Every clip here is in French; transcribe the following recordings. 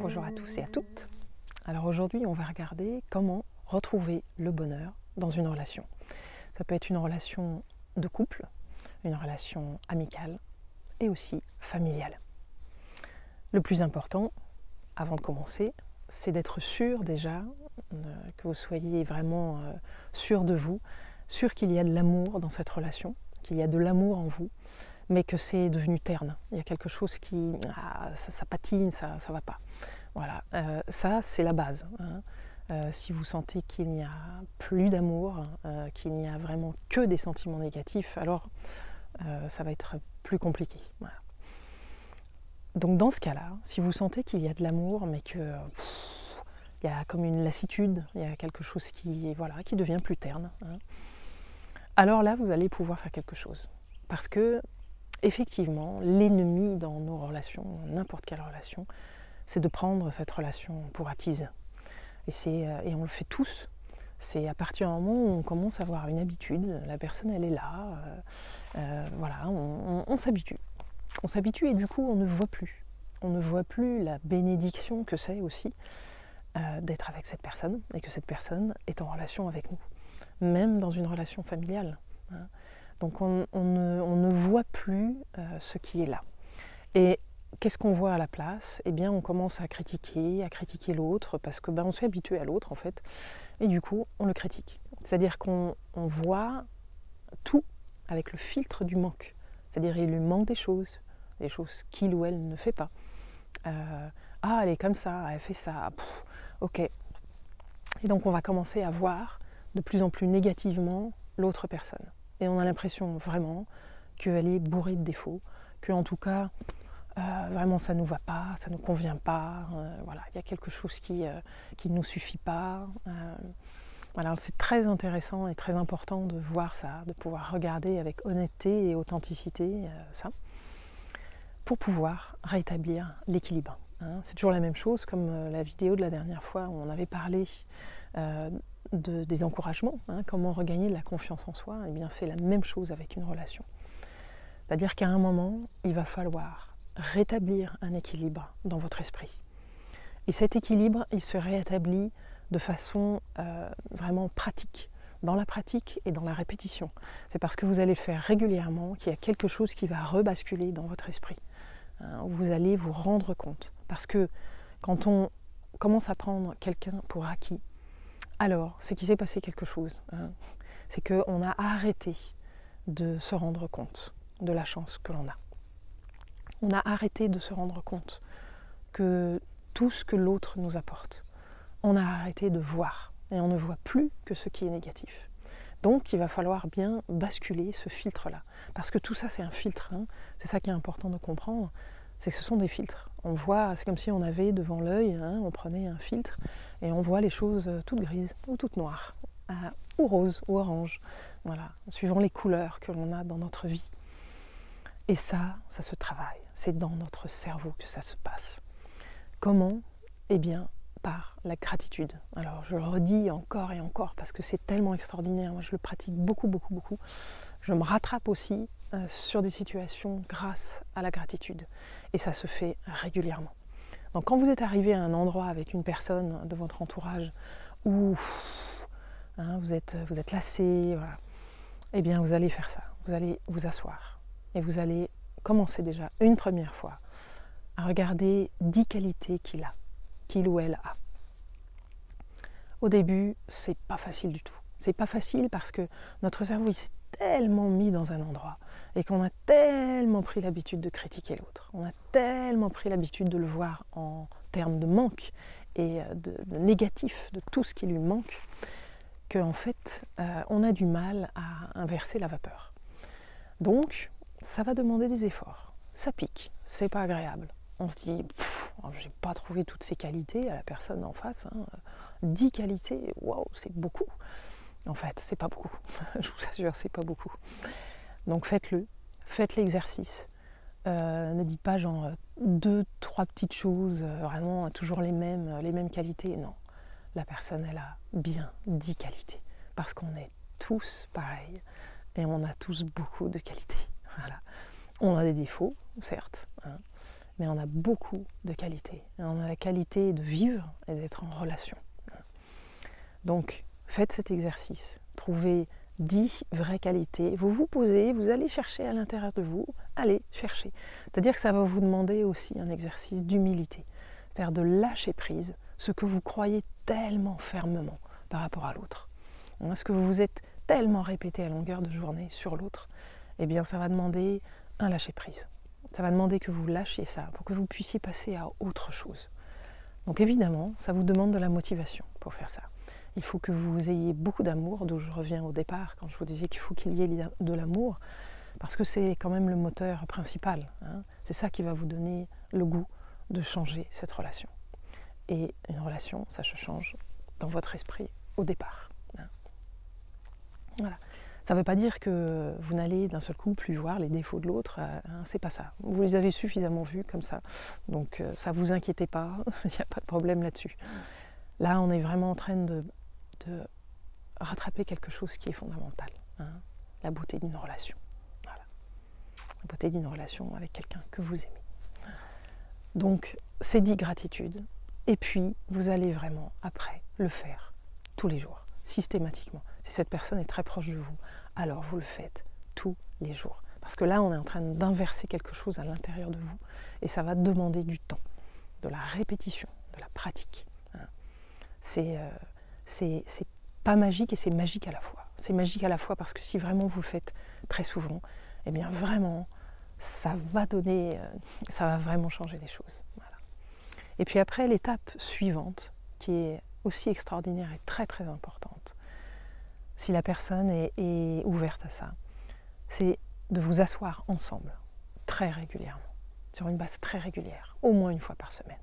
Bonjour à tous et à toutes. Alors aujourd'hui, on va regarder comment retrouver le bonheur dans une relation. Ça peut être une relation de couple, une relation amicale et aussi familiale. Le plus important, avant de commencer, c'est d'être sûr déjà, que vous soyez vraiment sûr de vous, sûr qu'il y a de l'amour dans cette relation, qu'il y a de l'amour en vous, mais que c'est devenu terne. Il y a quelque chose qui, ça patine, ça va pas. Voilà, ça c'est la base. Si vous sentez qu'il n'y a plus d'amour, qu'il n'y a vraiment que des sentiments négatifs, alors ça va être plus compliqué. Voilà. Donc dans ce cas-là, si vous sentez qu'il y a de l'amour, mais que il y a comme une lassitude, il y a quelque chose qui devient plus terne, alors là vous allez pouvoir faire quelque chose. Parce que effectivement, l'ennemi dans nos relations, n'importe quelle relation, c'est de prendre cette relation pour acquise. Et on le fait tous. C'est à partir du moment où on commence à avoir une habitude, la personne elle est là, voilà, on s'habitue. On s'habitue et du coup on ne voit plus. On ne voit plus la bénédiction que c'est aussi d'être avec cette personne et que cette personne est en relation avec nous. Même dans une relation familiale. Donc on ne voit plus ce qui est là. Et qu'est-ce qu'on voit à la place? Eh bien, on commence à critiquer l'autre, parce que on s'est habitué à l'autre en fait, et du coup, on le critique. C'est-à-dire qu'on voit tout avec le filtre du manque. C'est-à-dire il lui manque des choses qu'il ou elle ne fait pas. Elle est comme ça, elle fait ça, ok. Et donc on va commencer à voir de plus en plus négativement l'autre personne. Et on a l'impression vraiment qu'elle est bourrée de défauts, qu'en tout cas, vraiment ça ne nous va pas, ça ne nous convient pas, voilà, il y a quelque chose qui ne nous suffit pas. Voilà, c'est très intéressant et très important de voir ça, de pouvoir regarder avec honnêteté et authenticité ça, pour pouvoir rétablir l'équilibre. C'est toujours la même chose, comme la vidéo de la dernière fois où on avait parlé des encouragements, comment regagner de la confiance en soi. Eh bien, c'est la même chose avec une relation. C'est-à-dire qu'à un moment, il va falloir rétablir un équilibre dans votre esprit. Et cet équilibre, il se rétablit de façon vraiment pratique, dans la pratique et dans la répétition. C'est parce que vous allez le faire régulièrement qu'il y a quelque chose qui va rebasculer dans votre esprit. Vous allez vous rendre compte. Parce que quand on commence à prendre quelqu'un pour acquis, alors c'est qu'il s'est passé quelque chose. C'est qu'on a arrêté de se rendre compte de la chance que l'on a. On a arrêté de se rendre compte que tout ce que l'autre nous apporte, on a arrêté de voir et on ne voit plus que ce qui est négatif. Donc il va falloir bien basculer ce filtre-là. Parce que tout ça c'est un filtre, c'est ça qui est important de comprendre, c'est que ce sont des filtres. On voit, c'est comme si on avait devant l'œil, on prenait un filtre et on voit les choses toutes grises ou toutes noires, ou roses ou oranges, voilà, suivant les couleurs que l'on a dans notre vie. Et ça se travaille, c'est dans notre cerveau que ça se passe. Comment? Eh bien, par la gratitude. Alors je le redis encore et encore parce que c'est tellement extraordinaire, moi je le pratique beaucoup. Je me rattrape aussi sur des situations grâce à la gratitude et ça se fait régulièrement. Donc quand vous êtes arrivé à un endroit avec une personne de votre entourage où vous êtes lassé, voilà, eh bien vous allez faire ça, vous allez vous asseoir et vous allez commencer déjà une première fois à regarder 10 qualités qu'il ou elle a. Au début, c'est pas facile du tout. C'est pas facile parce que notre cerveau il s'est tellement mis dans un endroit et qu'on a tellement pris l'habitude de critiquer l'autre. On a tellement pris l'habitude de le voir en termes de manque et de négatif, de tout ce qui lui manque, qu'en fait, on a du mal à inverser la vapeur. Donc, ça va demander des efforts. Ça pique, c'est pas agréable. On se dit, j'ai pas trouvé toutes ces qualités à la personne en face. 10 qualités, waouh, c'est beaucoup. En fait, c'est pas beaucoup. Je vous assure, c'est pas beaucoup. Donc faites-le, faites l'exercice. Ne dites pas genre 2, 3 petites choses, vraiment toujours les mêmes qualités. Non, la personne, elle a bien 10 qualités. Parce qu'on est tous pareils et on a tous beaucoup de qualités. Voilà. On a des défauts, certes, mais on a beaucoup de qualités. On a la qualité de vivre et d'être en relation. Donc, faites cet exercice. Trouvez 10 vraies qualités. Vous vous posez, vous allez chercher à l'intérieur de vous. Allez chercher. C'est-à-dire que ça va vous demander aussi un exercice d'humilité. C'est-à-dire de lâcher prise ce que vous croyez tellement fermement par rapport à l'autre. Ce que vous vous êtes tellement répété à longueur de journée sur l'autre, eh bien ça va demander un lâcher prise. Ça va demander que vous lâchiez ça pour que vous puissiez passer à autre chose. Donc évidemment, ça vous demande de la motivation pour faire ça. Il faut que vous ayez beaucoup d'amour, d'où je reviens au départ quand je vous disais qu'il faut qu'il y ait de l'amour, parce que c'est quand même le moteur principal. C'est ça qui va vous donner le goût de changer cette relation. Et une relation, ça se change dans votre esprit au départ. Voilà. Ça ne veut pas dire que vous n'allez d'un seul coup plus voir les défauts de l'autre, c'est pas ça. Vous les avez suffisamment vus comme ça, donc ça ne vous inquiétez pas, il n'y a pas de problème là-dessus. Là, on est vraiment en train de rattraper quelque chose qui est fondamental, la beauté d'une relation. Voilà. La beauté d'une relation avec quelqu'un que vous aimez. Donc, c'est dit gratitude, et puis vous allez vraiment, après, le faire tous les jours, systématiquement. Si cette personne est très proche de vous, alors vous le faites tous les jours. Parce que là, on est en train d'inverser quelque chose à l'intérieur de vous, et ça va demander du temps, de la répétition, de la pratique. C'est pas magique et c'est magique à la fois. C'est magique à la fois parce que si vraiment vous le faites très souvent, eh bien vraiment, ça va vraiment changer les choses. Voilà. Et puis après, l'étape suivante, qui est aussi extraordinaire et très très importante, si la personne est ouverte à ça, c'est de vous asseoir ensemble, très régulièrement, sur une base très régulière, au moins une fois par semaine,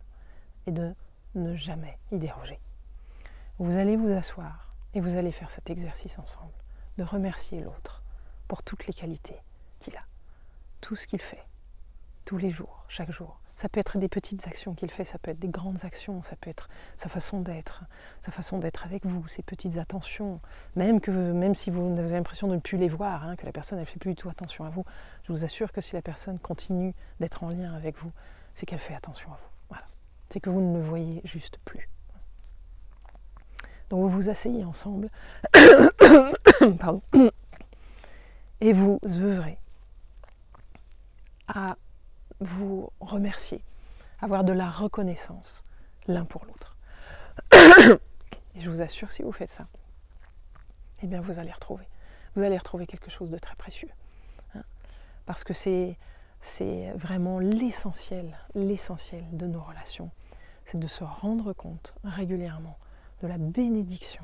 et de ne jamais y déroger. Vous allez vous asseoir et vous allez faire cet exercice ensemble, de remercier l'autre pour toutes les qualités qu'il a, tout ce qu'il fait, tous les jours, chaque jour. Ça peut être des petites actions qu'il fait, ça peut être des grandes actions, ça peut être sa façon d'être avec vous, ses petites attentions, même si vous avez l'impression de ne plus les voir, que la personne ne fait plus du tout attention à vous, je vous assure que si la personne continue d'être en lien avec vous, c'est qu'elle fait attention à vous. Voilà. C'est que vous ne le voyez juste plus. Donc vous vous asseyez ensemble pardon, et vous œuvrez à vous remercier, avoir de la reconnaissance l'un pour l'autre. Et je vous assure que si vous faites ça, eh bien vous allez retrouver quelque chose de très précieux. Parce que c'est vraiment l'essentiel de nos relations. C'est de se rendre compte régulièrement de la bénédiction,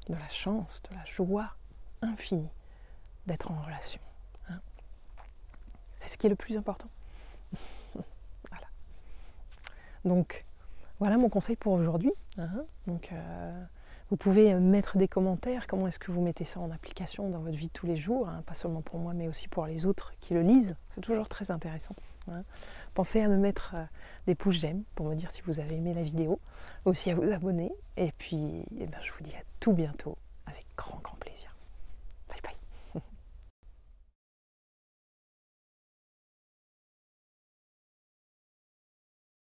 de la chance, de la joie infinie d'être en relation. C'est ce qui est le plus important. Voilà. Donc, voilà mon conseil pour aujourd'hui. Donc, vous pouvez mettre des commentaires, comment est-ce que vous mettez ça en application dans votre vie de tous les jours, pas seulement pour moi, mais aussi pour les autres qui le lisent. C'est toujours très intéressant. Pensez à me mettre des pouces j'aime pour me dire si vous avez aimé la vidéo, aussi à vous abonner. Et puis, je vous dis à tout bientôt avec grand, grand plaisir.